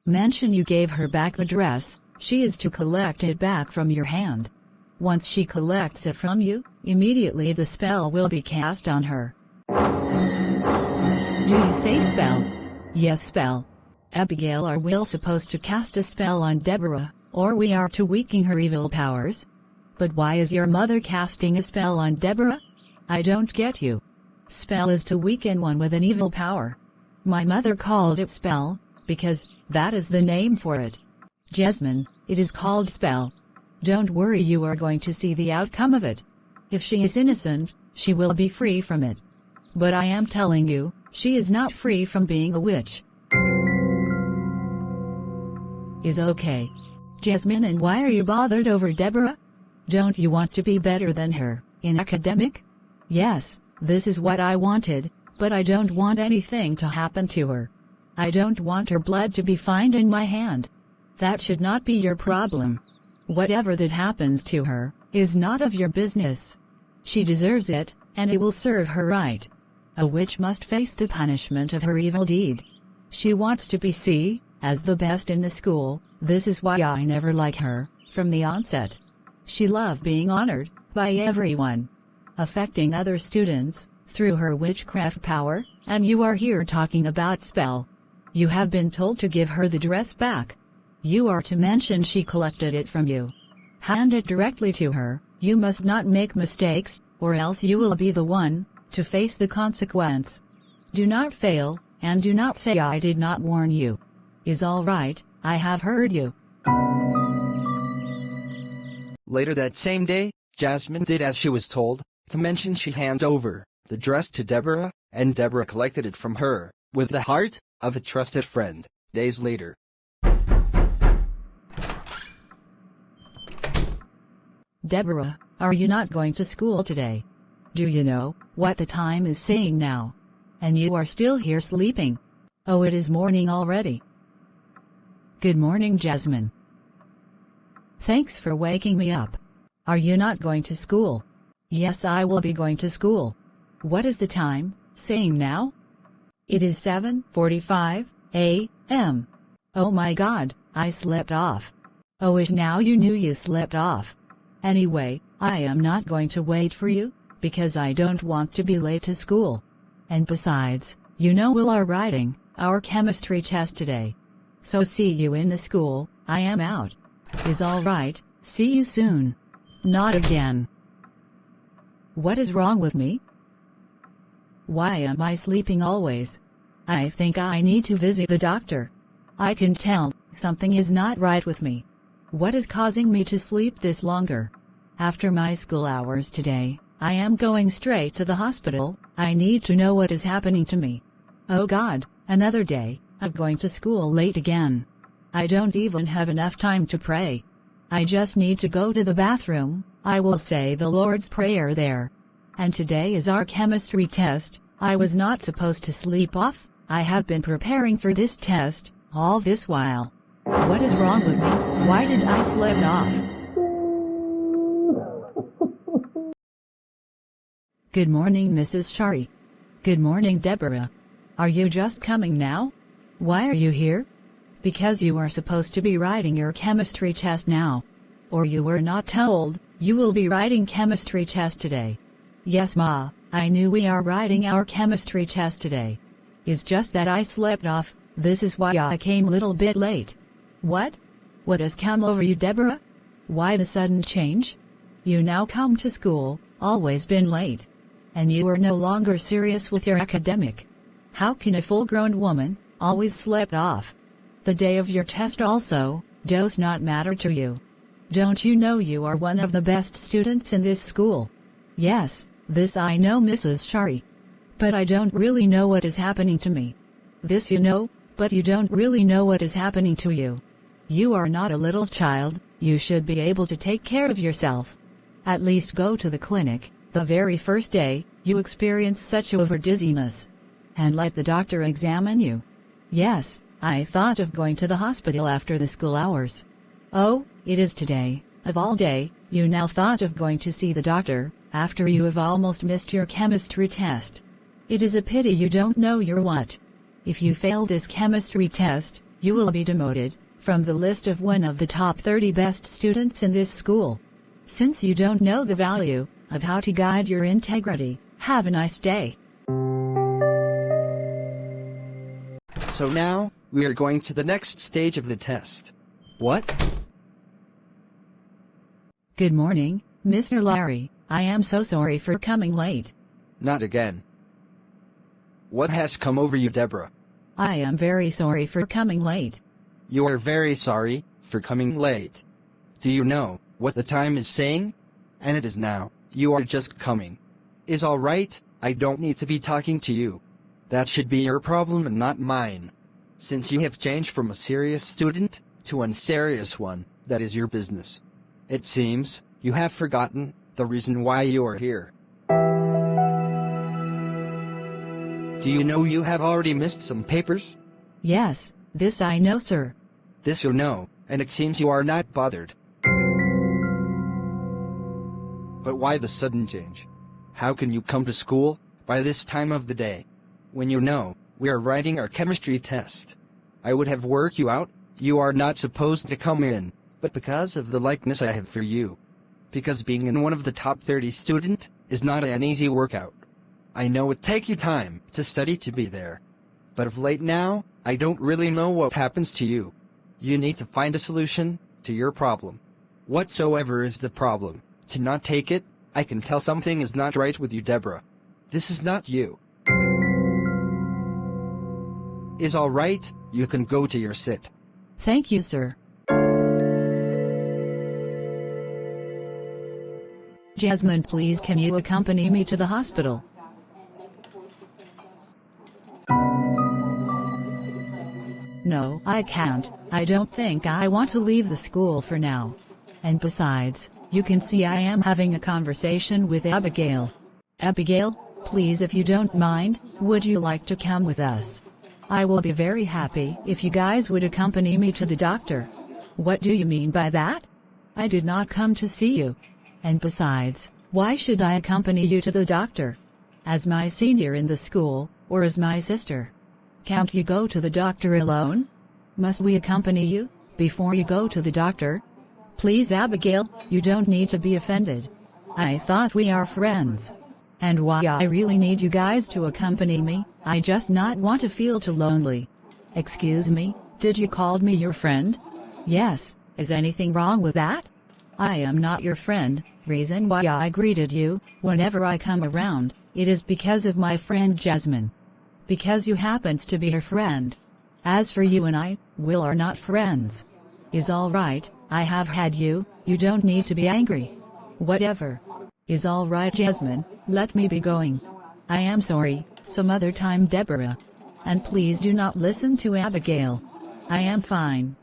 Mention you gave her back the dress. She is to collect it back from your hand. Once she collects it from you, immediately the spell will be cast on her. Do you say spell? Yes, spell. Abigail, are we supposed to cast a spell on Deborah, or we are to weaken her evil powers? But why is your mother casting a spell on Deborah? I don't get you. Spell is to weaken one with an evil power. My mother called it spell, because that is the name for it. Jasmine, it is called spell. Don't worry, you are going to see the outcome of it. If she is innocent, she will be free from it. But I am telling you, she is not free from being a witch. Is okay. Jasmine, and why are you bothered over Deborah? Don't you want to be better than her, in academic? Yes, this is what I wanted, but I don't want anything to happen to her. I don't want her blood to be found in my hand. That should not be your problem. Whatever that happens to her, is not of your business. She deserves it, and it will serve her right. A witch must face the punishment of her evil deed. She wants to be seen as the best in the school. This is why I never liked her, from the onset. She loved being honored by everyone, affecting other students through her witchcraft power, and you are here talking about spell. You have been told to give her the dress back. You are to mention she collected it from you. Hand it directly to her. You must not make mistakes, or else you will be the one to face the consequence. Do not fail, and do not say I did not warn you. Is all right, I have heard you. Later that same day, Jasmine did as she was told, to mention she handed over the dress to Deborah, and Deborah collected it from her, with the heart of a trusted friend. Days later. Deborah, are you not going to school today? Do you know what the time is saying now? And you are still here sleeping. Oh, it is morning already. Good morning, Jasmine. Thanks for waking me up. Are you not going to school? Yes, I will be going to school. What is the time saying now? It is 7:45 a.m. Oh my God, I slept off. Oh, wish now you knew you slept off. Anyway, I am not going to wait for you, because I don't want to be late to school. And besides, you know we are writing our chemistry test today. So see you in the school. I am out. Is all right, see you soon. Not again. What is wrong with me? Why am I sleeping always? I think I need to visit the doctor. I can tell something is not right with me. What is causing me to sleep this longer? After my school hours today, I am going straight to the hospital. I need to know what is happening to me. Oh God, another day of going to school late again. I don't even have enough time to pray. I just need to go to the bathroom. I will say the Lord's Prayer there. And today is our chemistry test. I was not supposed to sleep off. I have been preparing for this test all this while. What is wrong with me? Why did I sleep off? Good morning, Mrs. Shari. Good morning, Deborah. Are you just coming now? Why are you here? Because you are supposed to be writing your chemistry test now. Or you were not told you will be writing chemistry test today. Yes, Ma, I knew we are writing our chemistry test today. It's just that I slept off. This is why I came a little bit late. What? What has come over you, Deborah? Why the sudden change? You now come to school, always been late. And you are no longer serious with your academic. How can a full-grown woman always sleep off? The day of your test also does not matter to you. Don't you know you are one of the best students in this school? Yes, this I know, Mrs. Shari. But I don't really know what is happening to me. This you know, but you don't really know what is happening to you. You are not a little child. You should be able to take care of yourself. At least go to the clinic the very first day you experience such over-dizziness. And let the doctor examine you. Yes, I thought of going to the hospital after the school hours. Oh, it is today, of all day, you now thought of going to see the doctor, after you have almost missed your chemistry test. It is a pity you don't know your what. If you fail this chemistry test, You will be demoted from the list of one of the top 30 best students in this school. Since you don't know the value of how to guide your integrity, have a nice day. So now, we are going to the next stage of the test. What? Good morning, Mr. Larry. I am so sorry for coming late. Not again. What has come over you, Deborah? I am very sorry for coming late. You are very sorry for coming late. Do you know what the time is saying? And it is now. You are just coming. Is all right, I don't need to be talking to you. That should be your problem and not mine. Since you have changed from a serious student to an unserious one, that is your business. It seems you have forgotten the reason why you are here. Do you know you have already missed some papers? Yes, this I know, sir. This you know, and it seems you are not bothered. But why the sudden change? How can you come to school by this time of the day, when you know we are writing our chemistry test? I would have worked you out. You are not supposed to come in, but because of the likeness I have for you. Because being in one of the top 30 student is not an easy workout. I know it take you time to study to be there. But of late now, I don't really know what happens to you. You need to find a solution to your problem. Whatsoever is the problem, to not take it, I can tell something is not right with you, Deborah. This is not you. Is all right, you can go to your sit. Thank you, sir. Jasmine, please can you accompany me to the hospital? No, I can't. I don't think I want to leave the school for now. And besides, you can see I am having a conversation with Abigail. Abigail, please, if you don't mind, would you like to come with us? I will be very happy if you guys would accompany me to the doctor. What do you mean by that? I did not come to see you. And besides, why should I accompany you to the doctor? As my senior in the school, or as my sister? Can't you go to the doctor alone? Must we accompany you before you go to the doctor? Please, Abigail, you don't need to be offended. I thought we are friends. And why I really need you guys to accompany me, I just not want to feel too lonely. Excuse me, did you call me your friend? Yes, is anything wrong with that? I am not your friend. Reason why I greeted you whenever I come around, it is because of my friend Jasmine. Because you happens to be her friend. As for you and I, we are not friends. Is all right, I have had you, you don't need to be angry. Whatever. Is all right, Jasmine, let me be going. I am sorry, some other time, Deborah. And please do not listen to Abigail. I am fine.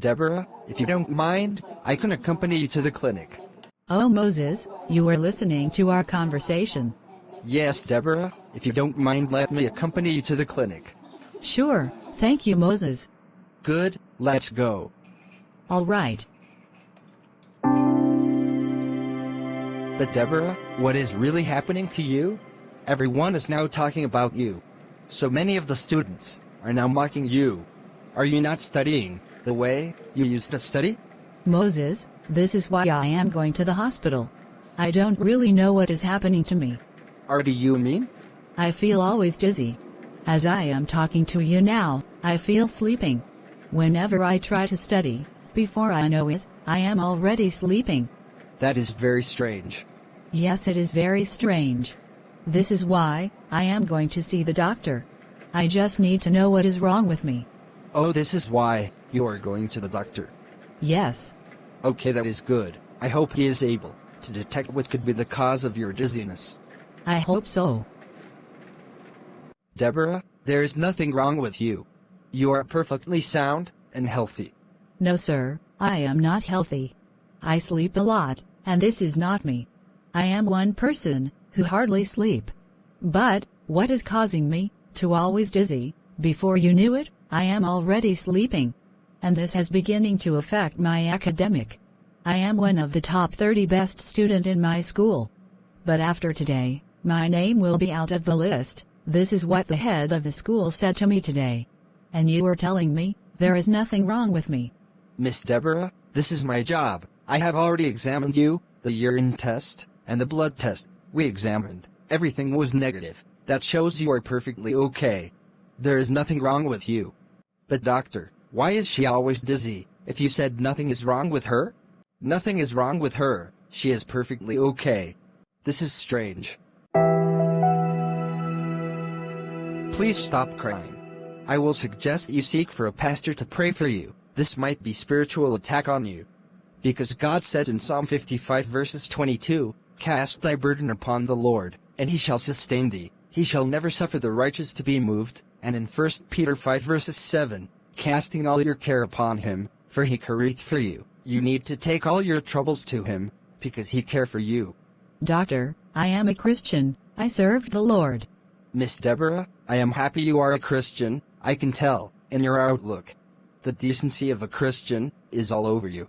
Deborah, if you don't mind, I can accompany you to the clinic. Oh, Moses, you are listening to our conversation. Yes, Deborah, if you don't mind, let me accompany you to the clinic. Sure, thank you, Moses. Good, let's go. All right. But Deborah, what is really happening to you? Everyone is now talking about you. So many of the students are now mocking you. Are you not studying the way you used to study? Moses, this is why I am going to the hospital. I don't really know what is happening to me. Or do you mean? I feel always dizzy. As I am talking to you now, I feel sleeping. Whenever I try to study, before I know it, I am already sleeping. That is very strange. Yes, it is very strange. This is why I am going to see the doctor. I just need to know what is wrong with me. Oh, this is why you are going to the doctor. Yes. Okay, that is good. I hope he is able to detect what could be the cause of your dizziness. I hope so. Deborah, there is nothing wrong with you. You are perfectly sound and healthy. No, sir, I am not healthy. I sleep a lot, and this is not me. I am one person who hardly sleep. But what is causing me to always dizzy? Before you knew it, I am already sleeping. And this is beginning to affect my academic. I am one of the top 30 best student in my school. But after today, my name will be out of the list. This is what the head of the school said to me today. And you are telling me There is nothing wrong with me. Miss Deborah, this is my job. I have already examined you, the urine test, and the blood test. We examined. Everything was negative. That shows you are perfectly okay. There is nothing wrong with you. But doctor, why is she always dizzy? If you said nothing is wrong with her? Nothing is wrong with her. She is perfectly okay. This is strange. Please stop crying. I will suggest you seek for a pastor to pray for you. This might be spiritual attack on you. Because God said in Psalm 55 verses 22, "Cast thy burden upon the Lord, and he shall sustain thee. He shall never suffer the righteous to be moved." And in 1 Peter 5 verses 7, "Casting all your care upon him, for he careth for you." You need to take all your troubles to him, because he cares for you. Doctor, I am a Christian. I served the Lord. Miss Deborah, I am happy you are a Christian. I can tell, in your outlook. The decency of a Christian is all over you.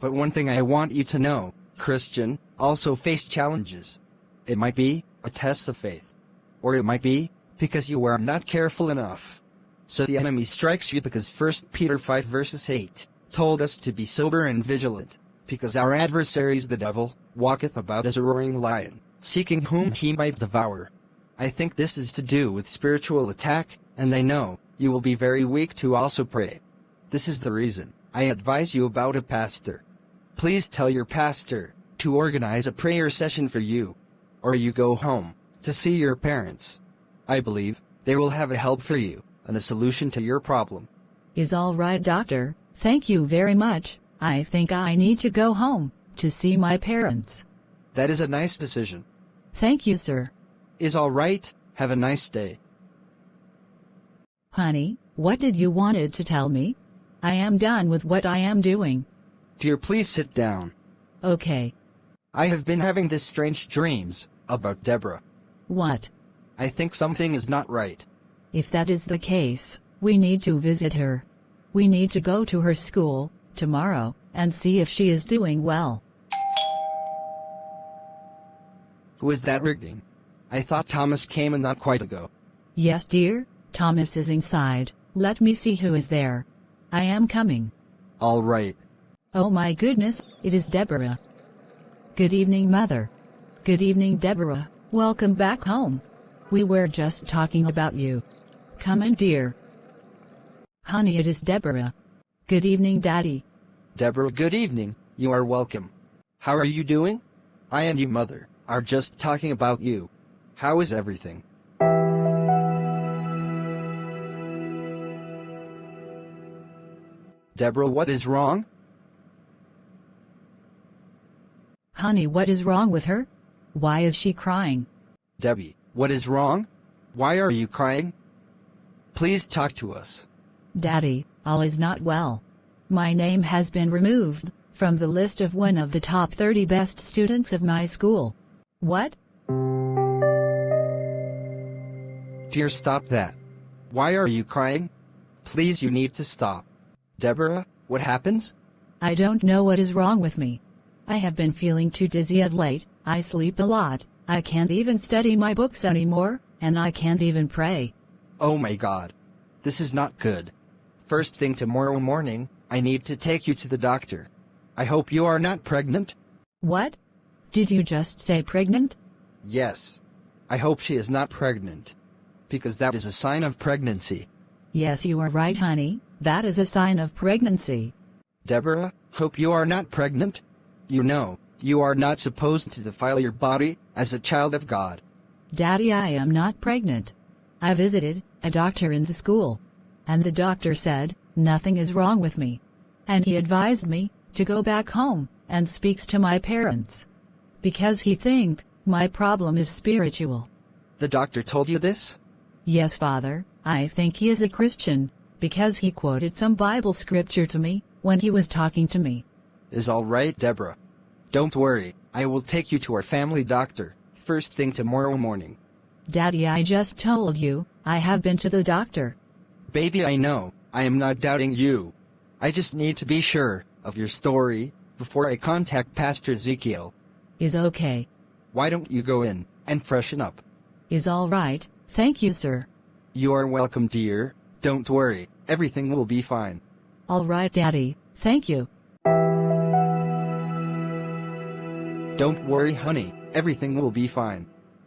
But one thing I want you to know, Christian also face challenges. It might be a test of faith. Or it might be because you were not careful enough. So the enemy strikes you because 1 Peter 5 verses 8 told us to be sober and vigilant, because our adversaries the devil walketh about as a roaring lion, seeking whom he might devour. I think this is to do with spiritual attack, and I know you will be very weak to also pray. This is the reason I advise you about a pastor. Please tell your pastor to organize a prayer session for you, or you go home to see your parents. I believe they will have a help for you and a solution to your problem. Is all right, doctor. Thank you very much. I think I need to go home to see my parents. That is a nice decision. Thank you, sir. Is all right. Have a nice day. Honey, what did you wanted to tell me? I am done with what I am doing. Dear, please sit down. Okay. I have been having this strange dreams about Deborah. What? I think something is not right. If that is the case, we need to visit her. We need to go to her school tomorrow and see if she is doing well. Who is that ringing? I thought Thomas came in not quite ago. Yes, dear, Thomas is inside. Let me see who is there. I am coming. All right. Oh my goodness, it is Deborah. Good evening, Mother. Good evening, Deborah. Welcome back home. We were just talking about you. Come in, dear. Honey, it is Deborah. Good evening, Daddy. Deborah, good evening. You are welcome. How are you doing? I and you, Mother, are just talking about you. How is everything? Deborah, what is wrong? Honey, what is wrong with her? Why is she crying? Debbie, what is wrong? Why are you crying? Please talk to us. Daddy, all is not well. My name has been removed from the list of one of the top 30 best students of my school. What? Dear, stop that. Why are you crying? Please, you need to stop. Deborah, what happens? I don't know what is wrong with me. I have been feeling too dizzy of late. I sleep a lot. I can't even study my books anymore, and I can't even pray. Oh my God. This is not good. First thing tomorrow morning, I need to take you to the doctor. I hope you are not pregnant. What? Did you just say pregnant? Yes. I hope she is not pregnant. Because that is a sign of pregnancy. Yes, you are right, honey. That is a sign of pregnancy. Deborah, hope you are not pregnant. You know, you are not supposed to defile your body as a child of God. Daddy, I am not pregnant. I visited a doctor in the school, and the doctor said nothing is wrong with me. And he advised me to go back home and speaks to my parents. Because he think my problem is spiritual. The doctor told you this? Yes, Father, I think he is a Christian, because he quoted some Bible scripture to me when he was talking to me. Is all right, Deborah. Don't worry, I will take you to our family doctor, first thing tomorrow morning. Daddy, I just told you, I have been to the doctor. Baby, I know, I am not doubting you. I just need to be sure of your story before I contact Pastor Ezekiel. Is okay. Why don't you go in and freshen up? Is all right, thank you, sir. You are welcome, dear. Don't worry, everything will be fine. All right, Daddy, thank you. Don't worry, honey, everything will be fine.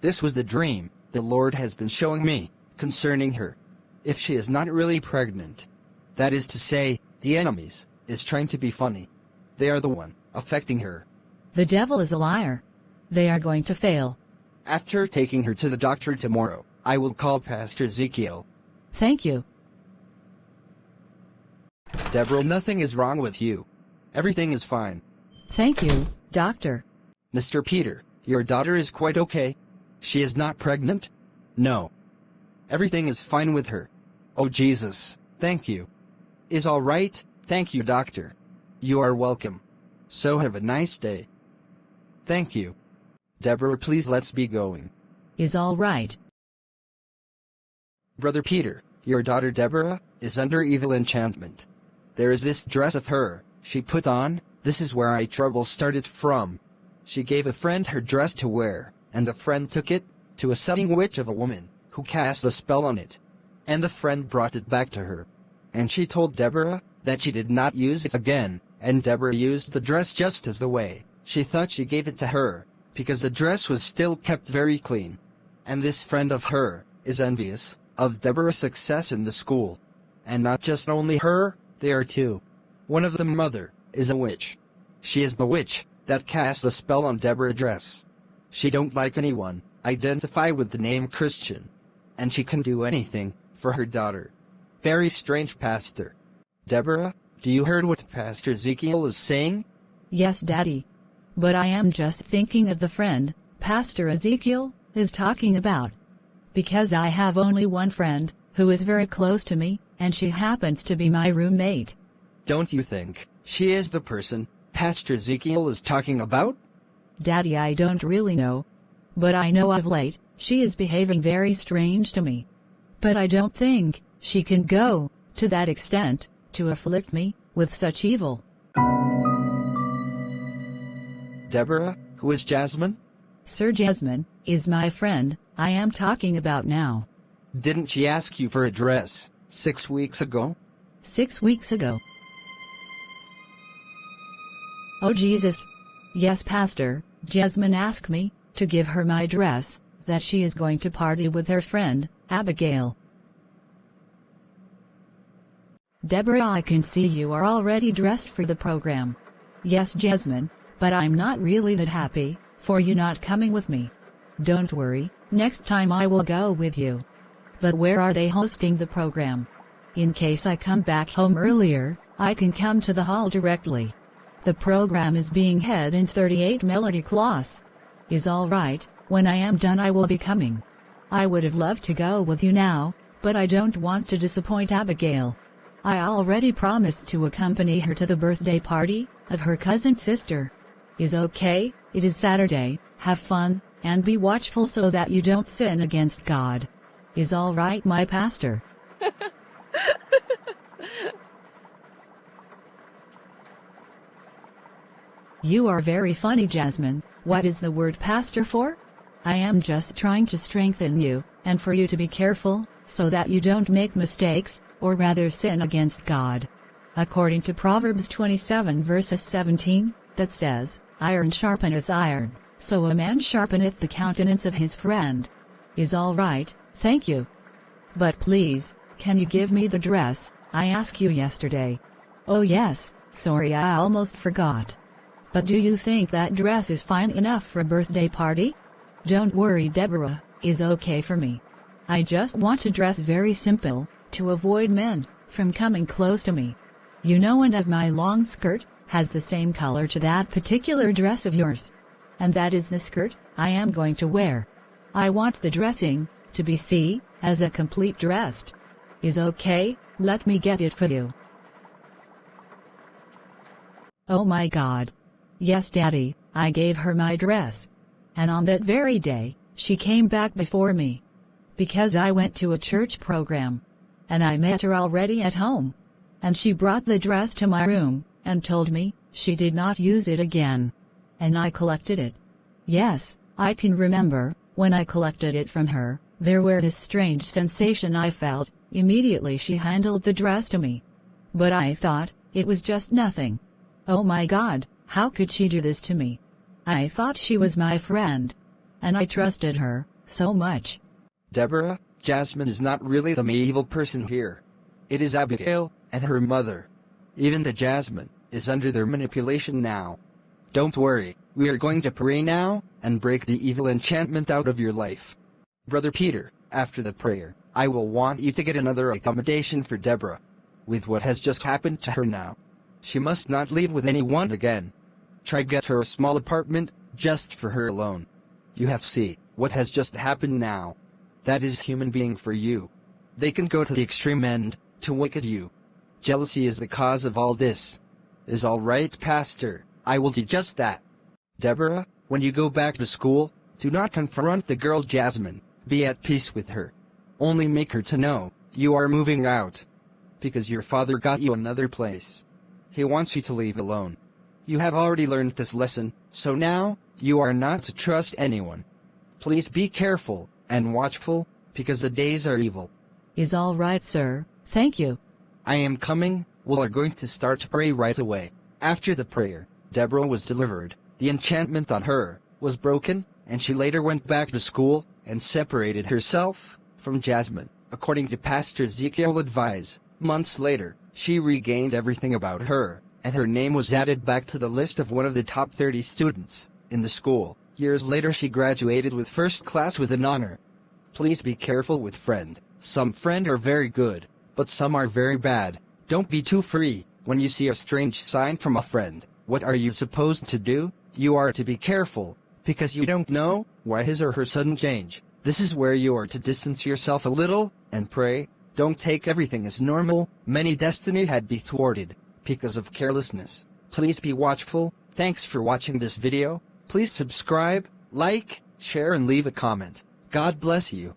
This was the dream the Lord has been showing me concerning her. If she is not really pregnant, that is to say, the enemies is trying to be funny. They are the one affecting her. The devil is a liar. They are going to fail. After taking her to the doctor tomorrow, I will call Pastor Ezekiel. Thank you. Deborah, nothing is wrong with you. Everything is fine. Thank you, Doctor. Mr. Peter, your daughter is quite okay. She is not pregnant? No. Everything is fine with her. Oh Jesus, thank you. Is all right? Thank you, Doctor. You are welcome. So have a nice day. Thank you. Deborah, please let's be going. Is all right. Brother Peter, your daughter Deborah is under evil enchantment. There is this dress of her she put on. This is where our trouble started from. She gave a friend her dress to wear, and the friend took it to a setting witch of a woman who cast a spell on it. And the friend brought it back to her. And she told Deborah that she did not use it again, and Deborah used the dress just as the way she thought she gave it to her, because the dress was still kept very clean. And this friend of her is envious of Deborah's success in the school. And not just only her, they are two. One of them, mother, is a witch. She is the witch that cast a spell on Deborah's dress. She don't like anyone identify with the name Christian. And she can do anything for her daughter. Very strange, Pastor. Deborah, do you heard what Pastor Ezekiel is saying? Yes, Daddy. But I am just thinking of the friend Pastor Ezekiel is talking about. Because I have only one friend who is very close to me, and she happens to be my roommate. Don't you think she is the person Pastor Ezekiel is talking about? Daddy, I don't really know. But I know of late, she is behaving very strange to me. But I don't think she can go to that extent to afflict me with such evil. Deborah, who is Jasmine? Sir Jasmine is my friend I am talking about now. Didn't she ask you for a dress 6 weeks ago? 6 weeks ago. Oh Jesus. Yes, Pastor, Jasmine asked me to give her my dress, that she is going to party with her friend, Abigail. Deborah, I can see you are already dressed for the program. Yes, Jasmine, but I'm not really that happy for you not coming with me. Don't worry, next time I will go with you. But where are they hosting the program? In case I come back home earlier, I can come to the hall directly. The program is being held in 38 Melody Close. Is all right, when I am done I will be coming. I would have loved to go with you now, but I don't want to disappoint Abigail. I already promised to accompany her to the birthday party of her cousin's sister. Is okay, it is Saturday, have fun, and be watchful so that you don't sin against God. Is all right, my pastor? You are very funny, Jasmine. What is the word pastor for? I am just trying to strengthen you, and for you to be careful, so that you don't make mistakes, or rather sin against God. According to Proverbs 27 verses 17, that says, "Iron sharpeneth iron, so a man sharpeneth the countenance of his friend." Is all right, thank you. But please, can you give me the dress I asked you yesterday? Oh yes, sorry, I almost forgot. But do you think that dress is fine enough for a birthday party? Don't worry, Deborah, is okay for me. I just want to dress very simple, to avoid men from coming close to me. You know, one of my long skirt has the same color to that particular dress of yours. And that is the skirt I am going to wear. I want the dressing to be seen as a complete dress. Is okay, let me get it for you. Oh my God. Yes, Daddy, I gave her my dress. And on that very day, she came back before me. Because I went to a church program. And I met her already at home. And she brought the dress to my room, and told me she did not use it again. And I collected it. Yes, I can remember, when I collected it from her, there were this strange sensation I felt. Immediately she handed the dress to me. But I thought it was just nothing. Oh my God, how could she do this to me? I thought she was my friend. And I trusted her so much. Deborah, Jasmine is not really the evil person here. It is Abigail and her mother. Even the Jasmine is under their manipulation now. Don't worry, we are going to pray now and break the evil enchantment out of your life. Brother Peter, after the prayer, I will want you to get another accommodation for Deborah. With what has just happened to her now, she must not leave with anyone again. Try get her a small apartment, just for her alone. You have seen what has just happened now. That is human being for you. They can go to the extreme end, to wicked you. Jealousy is the cause of all this. Is all right, Pastor, I will do just that. Deborah, when you go back to school, do not confront the girl Jasmine, be at peace with her. Only make her to know, you are moving out. Because your father got you another place. He wants you to leave alone. You have already learned this lesson, so now, you are not to trust anyone. Please be careful and watchful, because the days are evil. Is all right, sir, thank you. I am coming, we are going to start to pray right away. After the prayer, Deborah was delivered, the enchantment on her was broken, and she later went back to school and separated herself from Jasmine, according to Pastor Ezekiel advice. Months later, she regained everything about her, and her name was added back to the list of one of the top 30 students in the school. Years later she graduated with first class with an honor. Please be careful with friend. Some friend are very good, but some are very bad. Don't be too free. When you see a strange sign from a friend, what are you supposed to do? You are to be careful, because you don't know why his or her sudden change. This is where you are to distance yourself a little, and pray. Don't take everything as normal. Many destiny had be thwarted because of carelessness. Please be watchful. Thanks for watching this video. Please subscribe, like, share and leave a comment. God bless you.